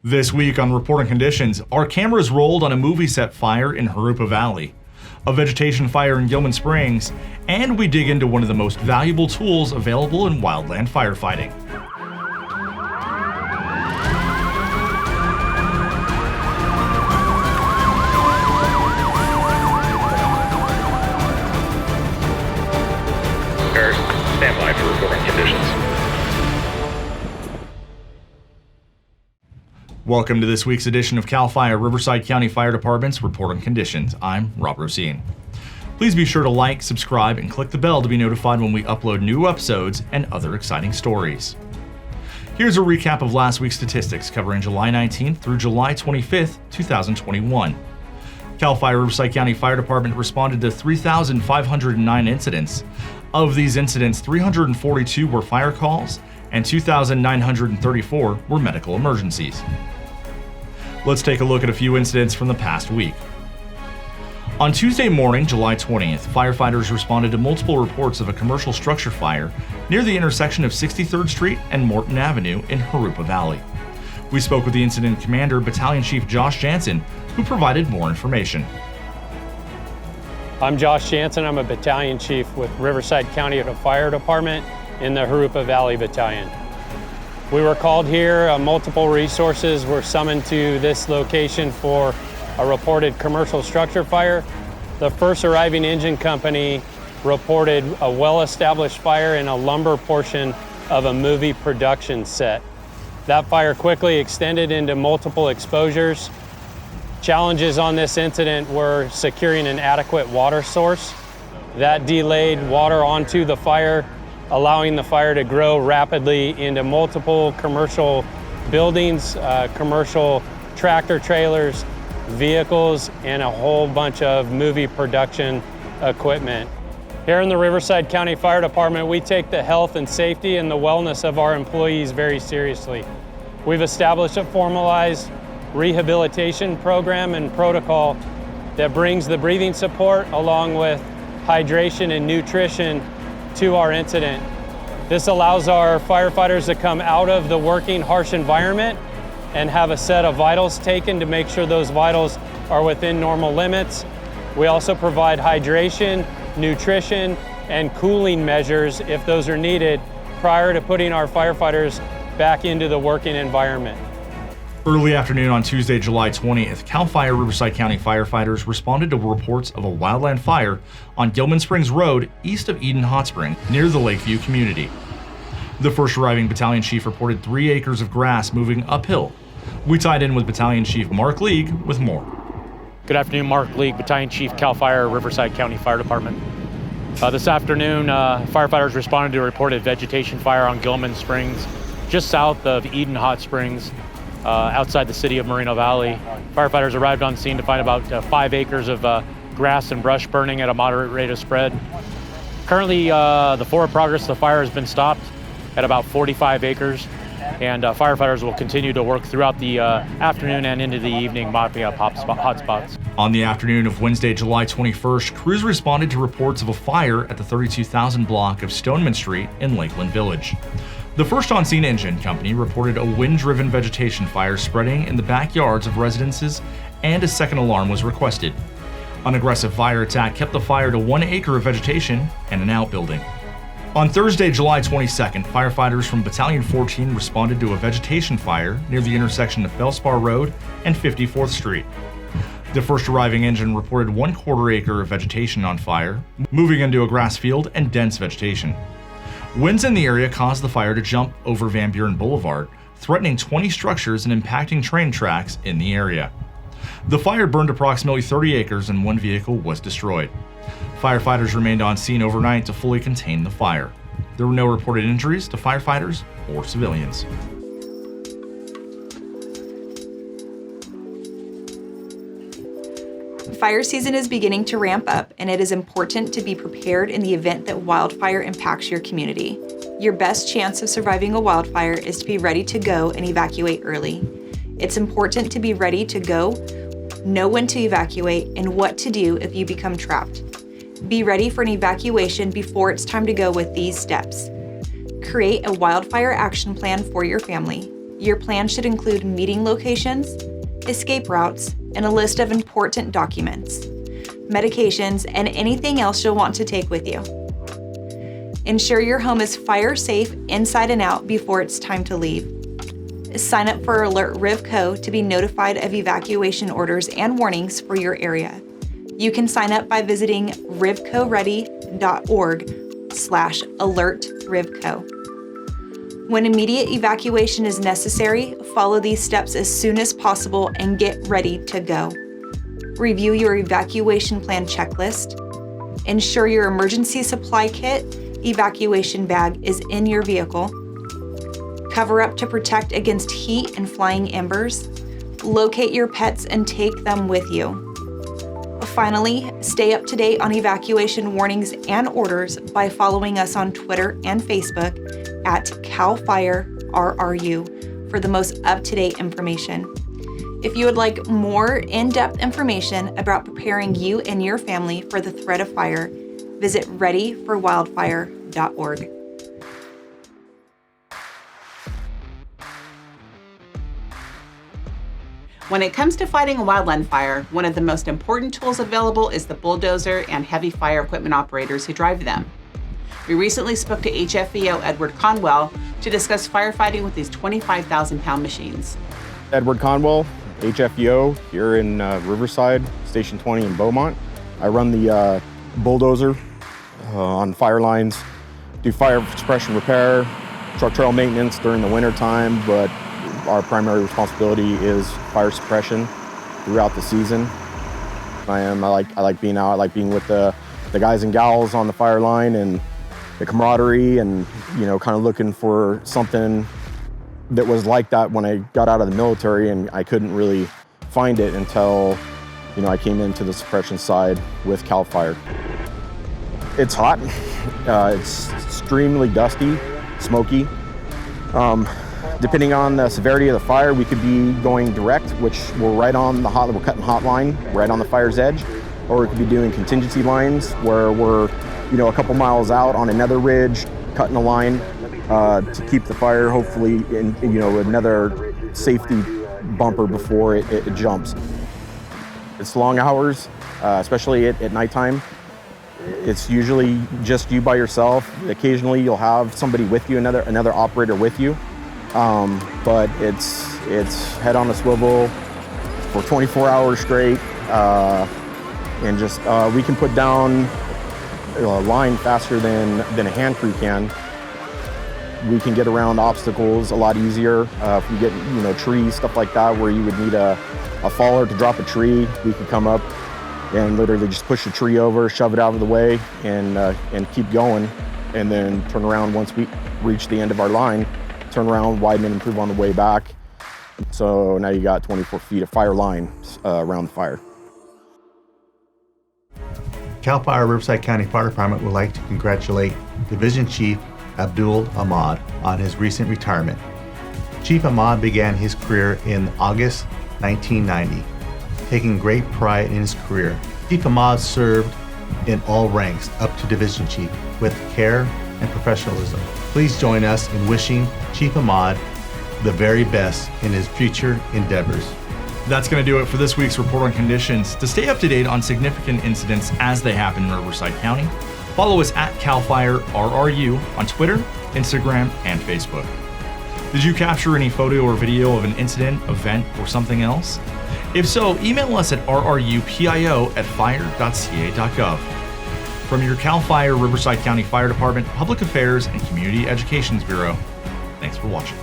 This week on Reporting Conditions, our cameras rolled on a movie set fire in Jurupa Valley, a vegetation fire in Gilman Springs, and we dig into one of the most valuable tools available in wildland firefighting. Stand by for reporting conditions. Welcome to this week's edition of CAL FIRE Riverside County Fire Department's Reporting Conditions. I'm Rob Rosine. Please be sure to like, subscribe, and click the bell to be notified when we upload new episodes and other exciting stories. Here's a recap of last week's statistics covering July 19th through July 25th, 2021. CAL FIRE Riverside County Fire Department responded to 3,509 incidents. Of these incidents, 342 were fire calls and 2,934 were medical emergencies. Let's take a look at a few incidents from the past week. On Tuesday morning, July 20th, firefighters responded to multiple reports of a commercial structure fire near the intersection of 63rd Street and Morton Avenue in Jurupa Valley. We spoke with the incident commander, Battalion Chief Josh Jansen, who provided more information. I'm Josh Jansen. I'm a battalion chief with Riverside County Fire Department in the Jurupa Valley Battalion. We were called here, multiple resources were summoned to this location for a reported commercial structure fire. The first arriving engine company reported a well-established fire in a lumber portion of a movie production set. That fire quickly extended into multiple exposures. Challenges on this incident were securing an adequate water source. That delayed water onto the fire, allowing the fire to grow rapidly into multiple commercial buildings, commercial tractor trailers, vehicles, and a whole bunch of movie production equipment. Here in the Riverside County Fire Department, we take the health and safety and the wellness of our employees very seriously. We've established a formalized rehabilitation program and protocol that brings the breathing support along with hydration and nutrition to our incident. This allows our firefighters to come out of the working harsh environment and have a set of vitals taken to make sure those vitals are within normal limits. We also provide hydration, nutrition, and cooling measures if those are needed prior to putting our firefighters back into the working environment. Early afternoon on Tuesday, July 20th, CAL FIRE Riverside County firefighters responded to reports of a wildland fire on Gilman Springs Road east of Eden Hot Spring near the Lakeview community. The first arriving battalion chief reported 3 acres of grass moving uphill. We tied in with Battalion Chief Mark League with more. Good afternoon, Mark League, Battalion Chief, CAL FIRE Riverside County Fire Department. This afternoon, firefighters responded to a reported vegetation fire on Gilman Springs, just south of Eden Hot Springs, outside the city of Moreno Valley. Firefighters arrived on scene to find about 5 acres of grass and brush burning at a moderate rate of spread. Currently, the forward progress of the fire has been stopped at about 45 acres, and firefighters will continue to work throughout the afternoon and into the evening, mopping up hot spots. On the afternoon of Wednesday, July 21st, crews responded to reports of a fire at the 32,000 block of Stoneman Street in Lakeland Village. The first on-scene engine company reported a wind-driven vegetation fire spreading in the backyards of residences, and a second alarm was requested. An aggressive fire attack kept the fire to 1 acre of vegetation and an outbuilding. On Thursday, July 22nd, firefighters from Battalion 14 responded to a vegetation fire near the intersection of Felspar Road and 54th Street. The first arriving engine reported 1/4 acre of vegetation on fire, moving into a grass field and dense vegetation. Winds in the area caused the fire to jump over Van Buren Boulevard, threatening 20 structures and impacting train tracks in the area. The fire burned approximately 30 acres and 1 vehicle was destroyed. Firefighters remained on scene overnight to fully contain the fire. There were no reported injuries to firefighters or civilians. Fire season is beginning to ramp up, and it is important to be prepared in the event that wildfire impacts your community. Your best chance of surviving a wildfire is to be ready to go and evacuate early. It's important to be ready to go, know when to evacuate, and what to do if you become trapped. Be ready for an evacuation before it's time to go with these steps. Create a wildfire action plan for your family. Your plan should include meeting locations, escape routes, and a list of important documents, medications, and anything else you'll want to take with you. Ensure your home is fire safe inside and out before it's time to leave. Sign up for Alert Rivco to be notified of evacuation orders and warnings for your area. You can sign up by visiting rivcoready.org/alertrivco. When immediate evacuation is necessary, follow these steps as soon as possible and get ready to go. Review your evacuation plan checklist. Ensure your emergency supply kit, evacuation bag is in your vehicle. Cover up to protect against heat and flying embers. Locate your pets and take them with you. Finally, stay up to date on evacuation warnings and orders by following us on Twitter and Facebook at CAL FIRE RRU for the most up-to-date information. If you would like more in-depth information about preparing you and your family for the threat of fire, visit readyforwildfire.org. When it comes to fighting a wildland fire, one of the most important tools available is the bulldozer and heavy fire equipment operators who drive them. We recently spoke to HFEO Edward Conwell to discuss firefighting with these 25,000-pound machines. Edward Conwell, HFEO, here in Riverside, Station 20 in Beaumont. I run the bulldozer on fire lines, do fire suppression repair, truck trail maintenance during the winter time, but our primary responsibility is fire suppression throughout the season. I like being out. I like being with the guys and gals on the fire line and the camaraderie, and kind of looking for something that was like that when I got out of the military, and I couldn't really find it until I came into the suppression side with CAL FIRE. It's hot. It's extremely dusty, smoky. Depending on the severity of the fire, we could be going direct, which we're right on the we're cutting hot line, right on the fire's edge, or we could be doing contingency lines where we're, a couple miles out on another ridge, cutting a line to keep the fire hopefully in, another safety bumper before it jumps. It's long hours, especially at nighttime. It's usually just you by yourself. Occasionally you'll have somebody with you, another operator with you. But it's head on a swivel for 24 hours straight, and just we can put down a line faster than a hand crew can. We can get around obstacles a lot easier. If we get trees, stuff like that, where you would need a faller to drop a tree, we could come up and literally just push the tree over, shove it out of the way, and keep going, and then turn around once we reach the end of our line. Turn around, widen and improve on the way back. So now you got 24 feet of fire line around the fire. CAL FIRE Riverside County Fire Department would like to congratulate Division Chief Abdul Ahmad on his recent retirement. Chief Ahmad began his career in August 1990, taking great pride in his career. Chief Ahmad served in all ranks up to Division Chief with care and professionalism. Please join us in wishing Chief Ahmad the very best in his future endeavors. That's going to do it for this week's Report on Conditions. To stay up to date on significant incidents as they happen in Riverside County, follow us at CAL FIRE RRU on Twitter, Instagram, and Facebook. Did you capture any photo or video of an incident, event, or something else? If so, email us at rrupio@fire.ca.gov. From your CAL FIRE Riverside County Fire Department, Public Affairs, and Community Educations Bureau, thanks for watching.